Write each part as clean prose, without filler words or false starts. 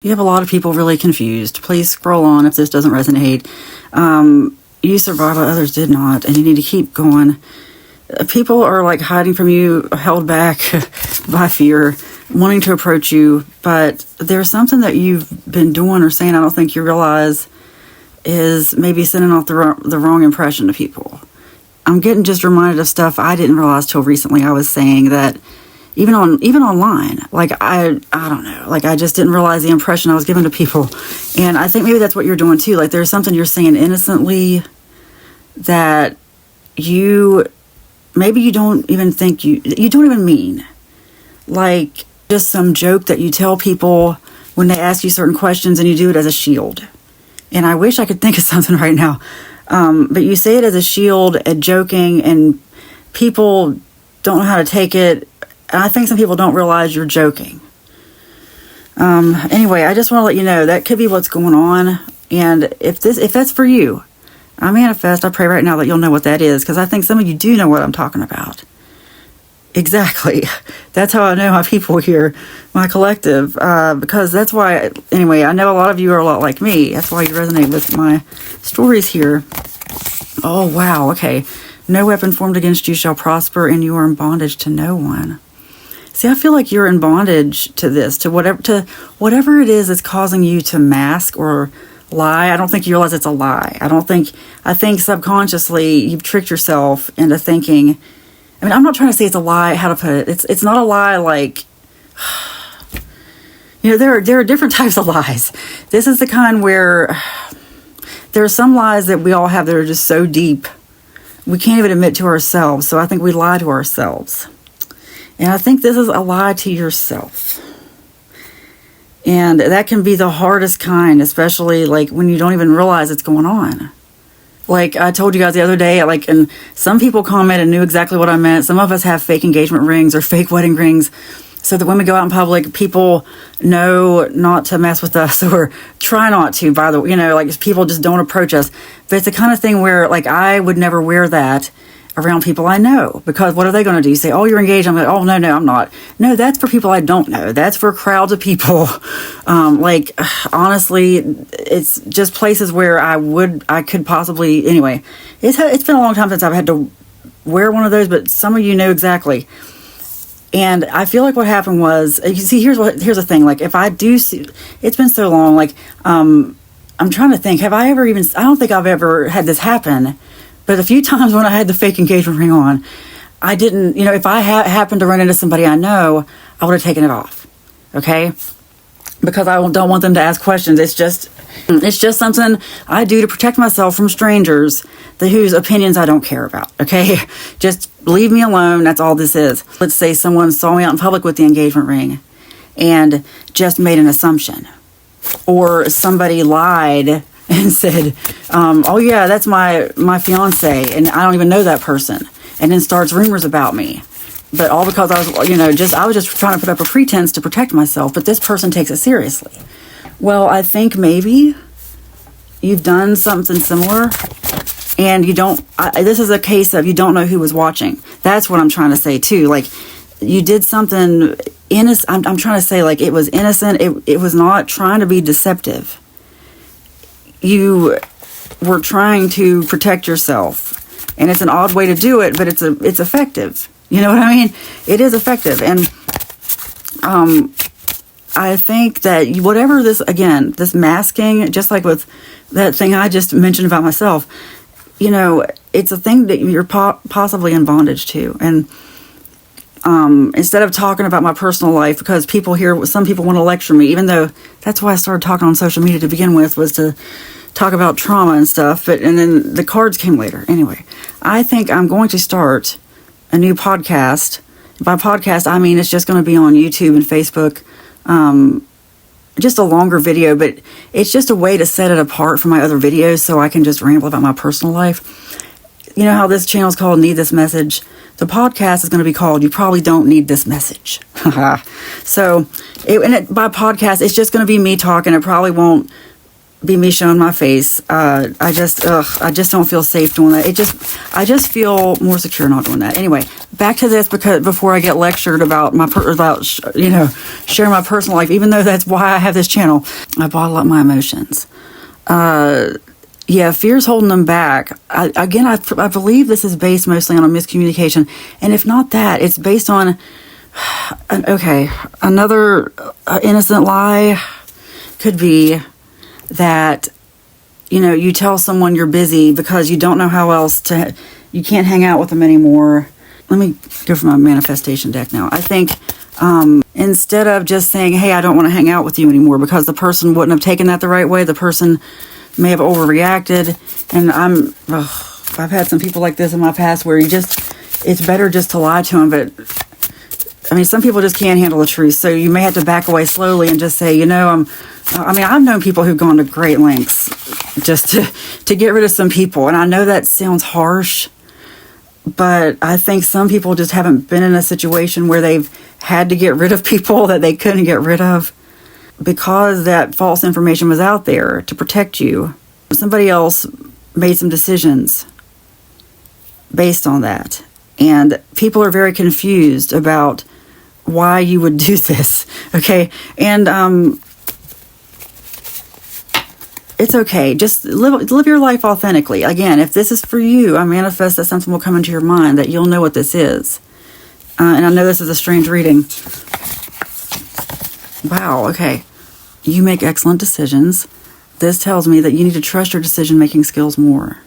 You have a lot of people really confused. Please scroll on if this doesn't resonate. You survived what others did not, and you need to keep going. People are like hiding from you, held back by fear, wanting to approach you, but there's something that you've been doing or saying I don't think you realize is maybe sending off the wrong impression to people. I'm getting just reminded of stuff I didn't realize till recently. I was saying that even online, like I don't know, like I just didn't realize the impression I was giving to people. And I think maybe that's what you're doing too. Like there's something you're saying innocently that maybe you don't even think you don't even mean. Like just some joke that you tell people when they ask you certain questions, and you do it as a shield. And I wish I could think of something right now. But you say it as a shield, at joking, and people don't know how to take it. And I think some people don't realize you're joking. Anyway, I just want to let you know that could be what's going on. And if that's for you, I manifest, I pray right now that you'll know what that is, because I think some of you do know what I'm talking about. Exactly. That's how I know my people here, my collective, because that's why, anyway, I know a lot of you are a lot like me. That's why you resonate with my stories here. Oh, wow. Okay. No weapon formed against you shall prosper, and you are in bondage to no one. See, I feel like you're in bondage to this, to whatever it is that's causing you to mask or lie. I don't think you realize it's a lie. I think subconsciously you've tricked yourself into thinking, I mean, I'm not trying to say it's a lie, how to put it. It's not a lie like, you know, there are different types of lies. This is the kind where there are some lies that we all have that are just so deep, we can't even admit to ourselves. So I think we lie to ourselves. And I think this is a lie to yourself. And that can be the hardest kind, especially like when you don't even realize it's going on. Like I told you guys the other day, like, and some people comment and knew exactly what I meant. Some of us have fake engagement rings or fake wedding rings, so that when we go out in public, people know not to mess with us or try not to, by the way, you know, like people just don't approach us. But it's the kind of thing where like I would never wear that around people I know, because what are they going to do? You say, oh, you're engaged. I'm like, oh, no, I'm not. No, that's for people I don't know. That's for crowds of people. Like, honestly, it's just places where I could possibly, anyway, it's been a long time since I've had to wear one of those, but some of you know exactly. And I feel like what happened was, you see, here's the thing. Like, if I do see, it's been so long, like, I'm trying to think, I don't think I've ever had this happen. But a few times when I had the fake engagement ring on, I didn't, you know, if I happened to run into somebody I know, I would have taken it off, okay? Because I don't want them to ask questions. It's just something I do to protect myself from strangers whose opinions I don't care about, okay? Just leave me alone. That's all this is. Let's say someone saw me out in public with the engagement ring and just made an assumption. Or somebody lied and said, oh yeah, that's my fiance, and I don't even know that person, and then starts rumors about me. But all because I was just trying to put up a pretense to protect myself, but this person takes it seriously. Well, I think maybe you've done something similar, and this is a case of you don't know who was watching. That's what I'm trying to say too. Like, you did something innocent. I'm trying to say, like, it was innocent. It was not trying to be deceptive. You were trying to protect yourself, and it's an odd way to do it, but it's effective. You know what I mean? It is effective. And I think that whatever this masking, just like with that thing I just mentioned about myself, you know, it's a thing that you're possibly in bondage to. And instead of talking about my personal life, because some people want to lecture me, even though that's why I started talking on social media to begin with, was to talk about trauma and stuff. And then the cards came later. Anyway, I think I'm going to start a new podcast. By podcast, I mean it's just going to be on YouTube and Facebook. Just a longer video, but it's just a way to set it apart from my other videos so I can just ramble about my personal life. You know how this channel is called Need This Message? The podcast is going to be called You Probably Don't Need This Message. So, by podcast, it's just going to be me talking. It probably won't be me showing my face. I just don't feel safe doing that. I just feel more secure not doing that. Anyway, back to this, because before I get lectured about sharing my personal life, even though that's why I have this channel, I bottle up my emotions. Fear's holding them back. I believe this is based mostly on a miscommunication, and if not that, it's based on another innocent lie could be that, you tell someone you're busy because you don't know how else you can't hang out with them anymore. Let me go for my manifestation deck now. I think instead of just saying, hey, I don't want to hang out with you anymore, because the person wouldn't have taken that the right way, the person may have overreacted. And I've had some people like this in my past where it's better just to lie to them. But I mean, some people just can't handle the truth. So you may have to back away slowly and just say, I've known people who've gone to great lengths just to get rid of some people. And I know that sounds harsh, but I think some people just haven't been in a situation where they've had to get rid of people that they couldn't get rid of because that false information was out there to protect you. Somebody else made some decisions based on that. And people are very confused about why you would do this. Okay. And, it's okay. Just live your life authentically. Again, if this is for you, I manifest that something will come into your mind, that you'll know what this is. And I know this is a strange reading. Wow, okay. You make excellent decisions. This tells me that you need to trust your decision-making skills more.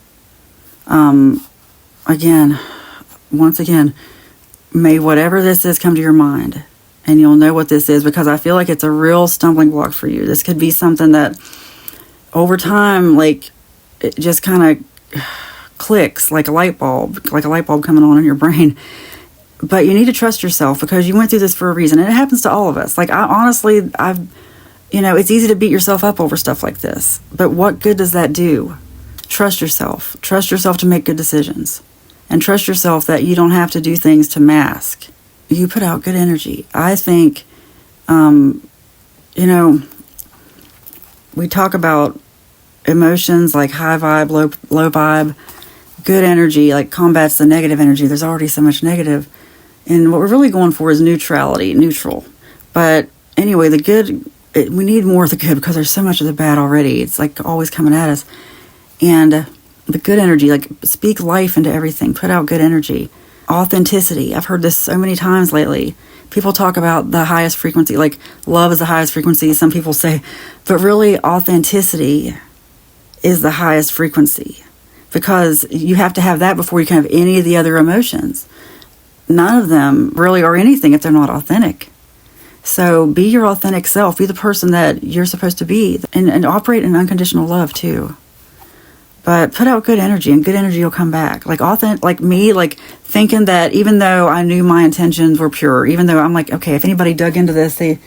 Once again, may whatever this is come to your mind, and you'll know what this is, because I feel like it's a real stumbling block for you. This could be something that over time, it just kind of clicks like a light bulb coming on in your brain. But you need to trust yourself, because you went through this for a reason. And it happens to all of us. It's easy to beat yourself up over stuff like this. But what good does that do? Trust yourself. Trust yourself to make good decisions. And trust yourself that you don't have to do things to mask. You put out good energy. I think, we talk about emotions like high vibe, low vibe. Good energy combats the negative energy. There's already so much negative. And what we're really going for is neutrality, neutral. But anyway, the good, we need more of the good, because there's so much of the bad already. It's always coming at us. And the good energy, speak life into everything. Put out good energy. Authenticity. I've heard this so many times lately. People talk about the highest frequency, love is the highest frequency, some people say, but really authenticity is the highest frequency, because you have to have that before you can have any of the other emotions. None of them really are anything if they're not authentic. So be your authentic self, be the person that you're supposed to be, and operate in unconditional love too. But put out good energy, and good energy will come back. Thinking that even though I knew my intentions were pure, even though I'm okay, if anybody dug into this, they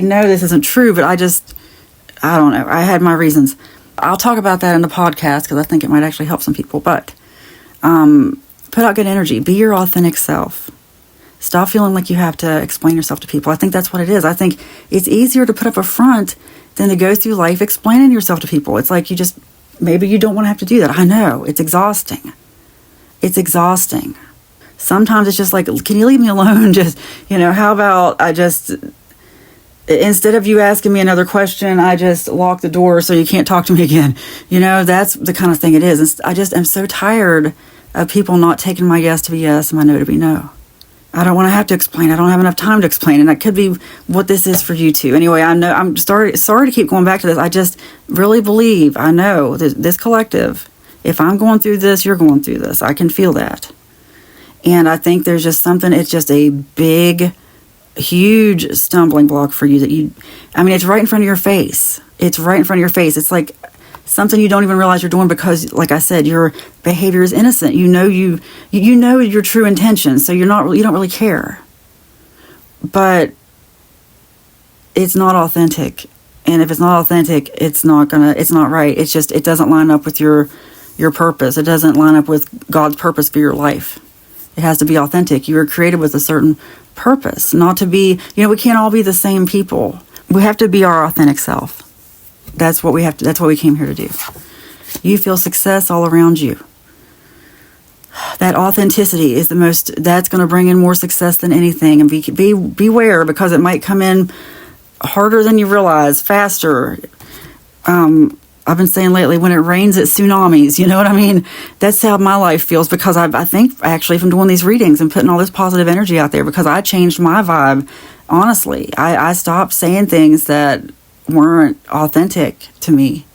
know this isn't true, but I don't know. I had my reasons. I'll talk about that in the podcast, because I think it might actually help some people. But put out good energy. Be your authentic self. Stop feeling like you have to explain yourself to people. I think that's what it is. I think it's easier to put up a front than to go through life explaining yourself to people. It's maybe you don't want to have to do that. I know. It's exhausting. It's exhausting. Sometimes it's just can you leave me alone? Just, how about instead of you asking me another question, I just lock the door so you can't talk to me again. That's the kind of thing it is. I just am so tired of people not taking my yes to be yes and my no to be no. I don't want to have to explain. I don't have enough time to explain. And that could be what this is for you too. Anyway, I know I'm sorry to keep going back to this. I just really believe, I know this collective, if I'm going through this, you're going through this. I can feel that. And I think there's just something, it's just a big, huge stumbling block for you it's right in front of your face. It's right in front of your face. It's something you don't even realize you're doing, because, like I said, your behavior is innocent. You know your true intentions, so you don't really care. But it's not authentic, and if it's not authentic, it's not right. It's just, it doesn't line up with your purpose. It doesn't line up with God's purpose for your life. It has to be authentic. You were created with a certain purpose, not to be. We can't all be the same people. We have to be our authentic self. That's what we came here to do. You feel success all around you. That authenticity is that's going to bring in more success than anything. And beware, because it might come in harder than you realize, faster. I've been saying lately, when it rains, it tsunamis. You know what I mean? That's how my life feels, because I think actually from doing these readings and putting all this positive energy out there, because I changed my vibe. Honestly, I stopped saying things that weren't authentic to me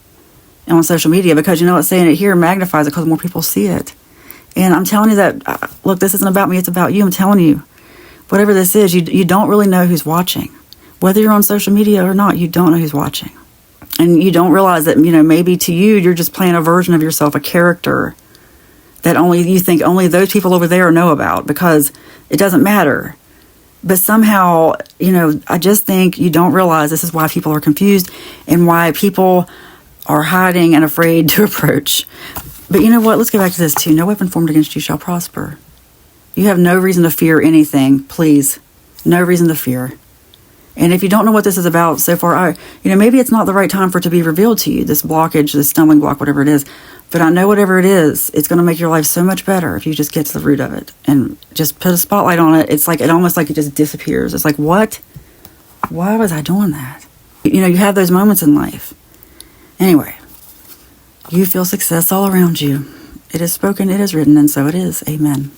on social media, because you know what, saying it here magnifies it because more people see it. And I'm telling you that, look, this isn't about me, it's about you. I'm telling you, whatever this is, you don't really know who's watching. Whether you're on social media or not, you don't know who's watching. And you don't realize that, maybe to you, you're just playing a version of yourself, a character that you think only those people over there know about, because it doesn't matter. But somehow, I just think you don't realize this is why people are confused and why people are hiding and afraid to approach. But you know what? Let's get back to this too. No weapon formed against you shall prosper. You have no reason to fear anything, please. No reason to fear. And if you don't know what this is about so far, maybe it's not the right time for it to be revealed to you, this blockage, this stumbling block, whatever it is. But I know whatever it is, it's going to make your life so much better if you just get to the root of it and just put a spotlight on it. It's like, it almost like it just disappears. It's like, what? Why was I doing that? You have those moments in life. Anyway, you feel success all around you. It is spoken, it is written, and so it is. Amen.